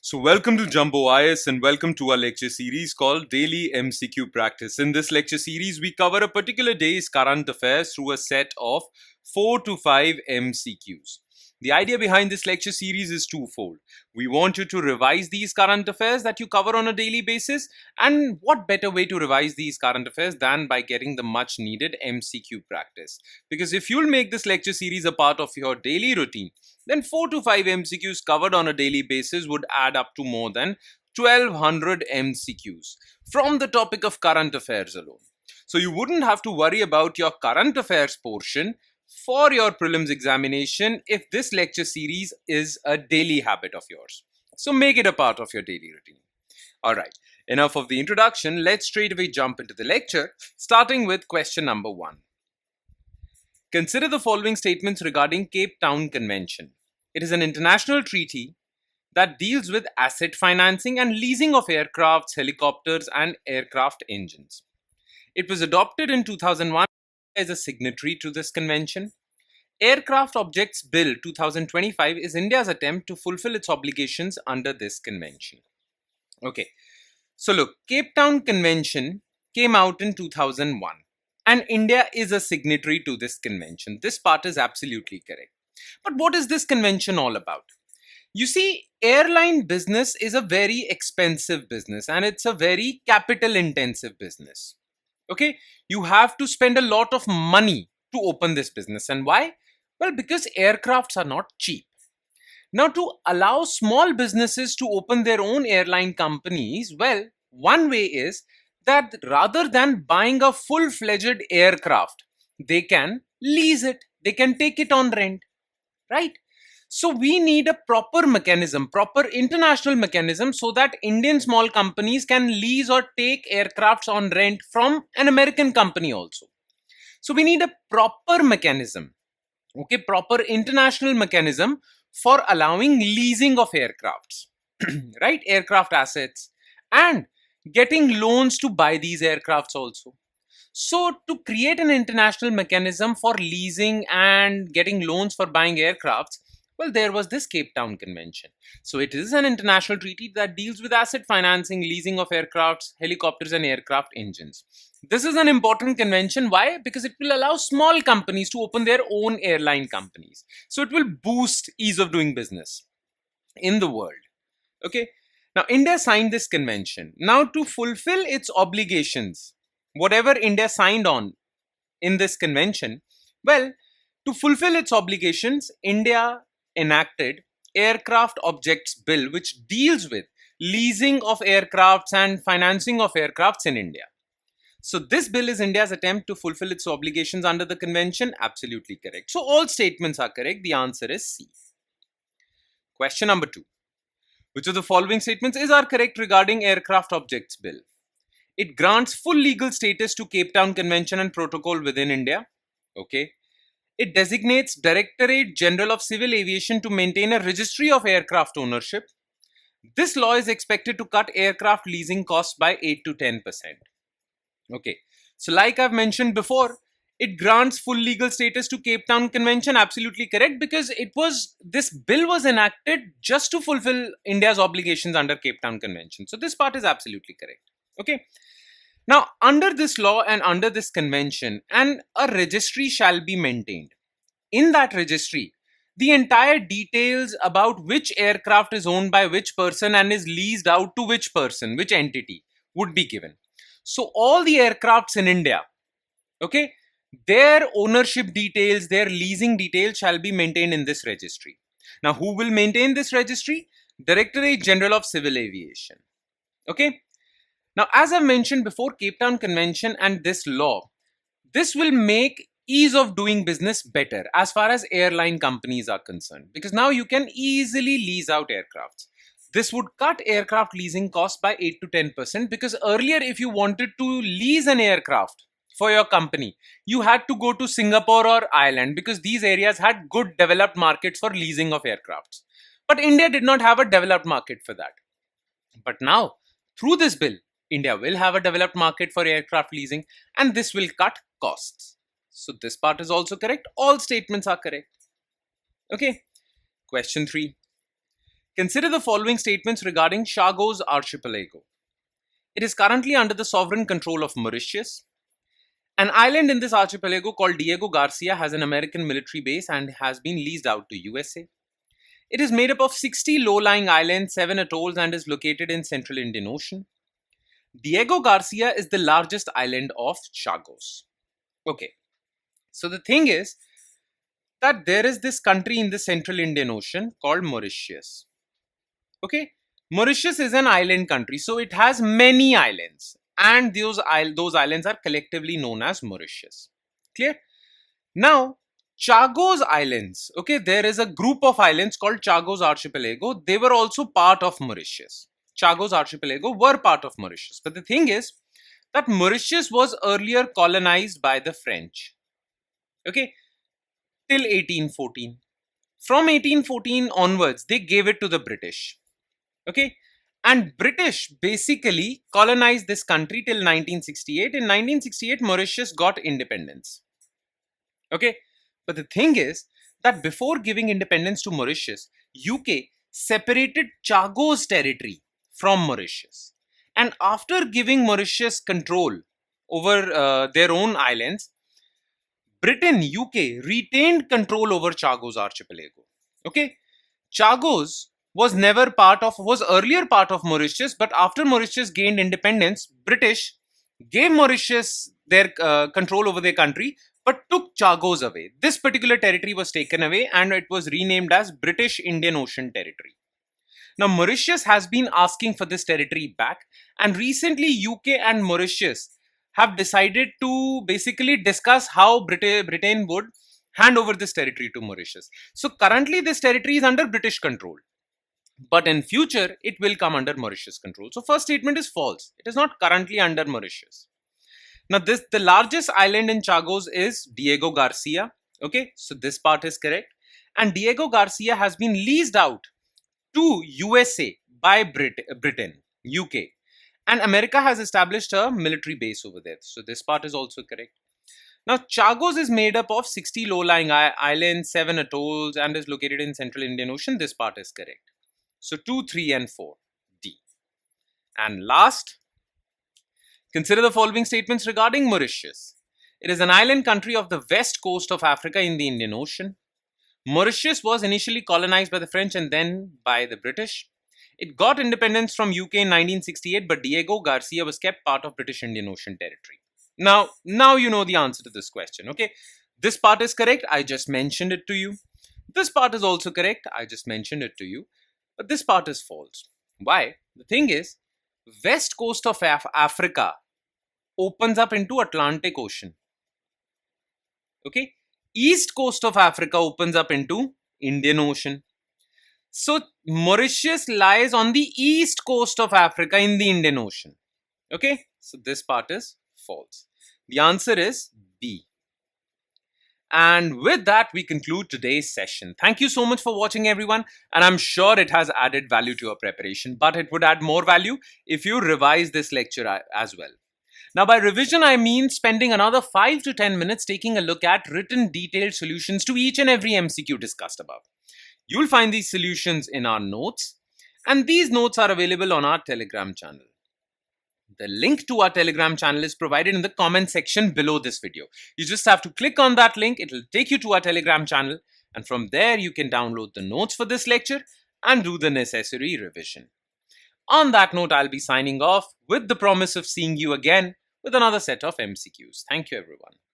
So welcome to Jumbo IS and welcome to our lecture series called Daily MCQ Practice. In this lecture series, we cover a particular day's current affairs through a set of 4 to 5 MCQs. The idea behind this lecture series is twofold. We want you to revise these current affairs that you cover on a daily basis, and what better way to revise these current affairs than by getting the much needed MCQ practice. Because if you'll make this lecture series a part of your daily routine, then 4 to 5 MCQs covered on a daily basis would add up to more than 1200 MCQs from the topic of current affairs alone. So you wouldn't have to worry about your current affairs portion for your prelims examination if this lecture series is a daily habit of yours. So make it a part of your daily routine. Alright, enough of the introduction. Let's straight away jump into the lecture, starting with question number 1. Consider the following statements regarding Cape Town Convention. It is an international treaty that deals with asset financing and leasing of aircrafts, helicopters, and aircraft engines. It was adopted in 2001 as a signatory to this convention. Aircraft Objects Bill 2025 is India's attempt to fulfill its obligations under this convention. Okay, so look, Cape Town Convention came out in 2001 and India is a signatory to this convention. This part is absolutely correct. But what is this convention all about? You see, airline business is a very expensive business and it's a very capital intensive business. Okay, you have to spend a lot of money to open this business. And why? Well, because aircrafts are not cheap. Now, to allow small businesses to open their own airline companies, well, one way is that rather than buying a full-fledged aircraft, they can lease it, they can take it on rent, right? So we need a proper mechanism, proper international mechanism so that Indian small companies can lease or take aircrafts on rent from an American company also. So we need a proper mechanism, okay, proper international mechanism for allowing leasing of aircrafts, right? Aircraft assets and getting loans to buy these aircrafts also. So to create an international mechanism for leasing and getting loans for buying aircrafts, well, there was this Cape Town Convention. So it is an international treaty that deals with asset financing, leasing of aircrafts, helicopters, and aircraft engines. This is an important convention. Why? Because it will allow small companies to open their own airline companies. So it will boost ease of doing business in the world. Okay. Now, India signed this convention. Now, to fulfill its obligations, whatever India signed on in this convention, well, to fulfill its obligations, India enacted Aircraft Objects Bill, which deals with leasing of aircrafts and financing of aircrafts in India. So this bill is India's attempt to fulfill its obligations under the convention. Absolutely correct. So all statements are correct. The answer is C. Question number 2. Which of the following statements are correct regarding Aircraft Objects Bill? It grants full legal status to Cape Town Convention and Protocol within India. Okay. It designates Directorate General of Civil Aviation to maintain a registry of aircraft ownership. This law is expected to cut aircraft leasing costs by 8 to 10%. Okay. So like I've mentioned before, it grants full legal status to Cape Town Convention. Absolutely correct, because this bill was enacted just to fulfill India's obligations under Cape Town Convention. So this part is absolutely correct. Okay. Now, under this law and under this convention, a registry shall be maintained. In that registry, the entire details about which aircraft is owned by which person and is leased out to which person, which entity, would be given. So all the aircrafts in India, okay, their ownership details, their leasing details shall be maintained in this registry. Now, who will maintain this registry? Directorate General of Civil Aviation. Okay. Now, as I mentioned before, Cape Town Convention and this law, this will make ease of doing business better as far as airline companies are concerned, because now you can easily lease out aircrafts. This would cut aircraft leasing costs by 8 to 10%, because earlier if you wanted to lease an aircraft for your company, you had to go to Singapore or Ireland because these areas had good developed markets for leasing of aircrafts. But India did not have a developed market for that. But now, through this bill, India will have a developed market for aircraft leasing, and this will cut costs. So this part is also correct. All statements are correct. Okay. Question 3. Consider the following statements regarding Chagos Archipelago. It is currently under the sovereign control of Mauritius. An island in this archipelago called Diego Garcia has an American military base and has been leased out to USA. It is made up of 60 low-lying islands, 7 atolls, and is located in Central Indian Ocean. Diego Garcia is the largest island of Chagos. Okay, so the thing is that there is this country in the Central Indian Ocean called Mauritius. Okay, Mauritius is an island country, so it has many islands, and those islands are collectively known as Mauritius. Clear? Now, Chagos Islands, okay, there is a group of islands called Chagos Archipelago. They were also part of Mauritius. Chagos Archipelago were part of Mauritius. But the thing is that Mauritius was earlier colonized by the French, okay, till 1814. From 1814 onwards, they gave it to the British, okay, and British basically colonized this country till 1968. In 1968, Mauritius got independence, okay. But the thing is that before giving independence to Mauritius, UK separated Chagos territory from Mauritius. And after giving Mauritius control over their own islands, Britain, UK retained control over Chagos Archipelago. Okay, Chagos was earlier part of Mauritius, but after Mauritius gained independence, British gave Mauritius their control over their country, but took Chagos away. This particular territory was taken away and it was renamed as British Indian Ocean Territory. Now, Mauritius has been asking for this territory back, and recently UK and Mauritius have decided to basically discuss how Britain would hand over this territory to Mauritius. So currently this territory is under British control, but in future it will come under Mauritius control. So first statement is false. It is not currently under Mauritius. Now the largest island in Chagos is Diego Garcia. Okay, so this part is correct. And Diego Garcia has been leased out to USA by Britain, UK. And America has established a military base over there. So this part is also correct. Now Chagos is made up of 60 low-lying islands, 7 atolls, and is located in Central Indian Ocean. This part is correct. So 2, 3 and 4, D. And last, consider the following statements regarding Mauritius. It is an island country of the west coast of Africa in the Indian Ocean. Mauritius was initially colonized by the French and then by the British. It got independence from UK in 1968, but Diego Garcia was kept part of British Indian Ocean Territory. Now you know the answer to this question, okay? This part is correct. I just mentioned it to you. This part is also correct. I just mentioned it to you. But this part is false. Why? The thing is, west coast of Africa opens up into Atlantic Ocean. Okay? East coast of Africa opens up into Indian Ocean. So Mauritius lies on the east coast of Africa in the Indian Ocean. Okay? So this part is false. The answer is B. And with that, we conclude today's session. Thank you so much for watching, everyone. And I'm sure it has added value to your preparation, but it would add more value if you revise this lecture as well. Now, by revision, I mean spending another 5 to 10 minutes taking a look at written detailed solutions to each and every MCQ discussed above. You'll find these solutions in our notes, and these notes are available on our Telegram channel. The link to our Telegram channel is provided in the comment section below this video. You just have to click on that link. It will take you to our Telegram channel, and from there you can download the notes for this lecture and do the necessary revision. On that note, I'll be signing off with the promise of seeing you again with another set of MCQs. Thank you, everyone.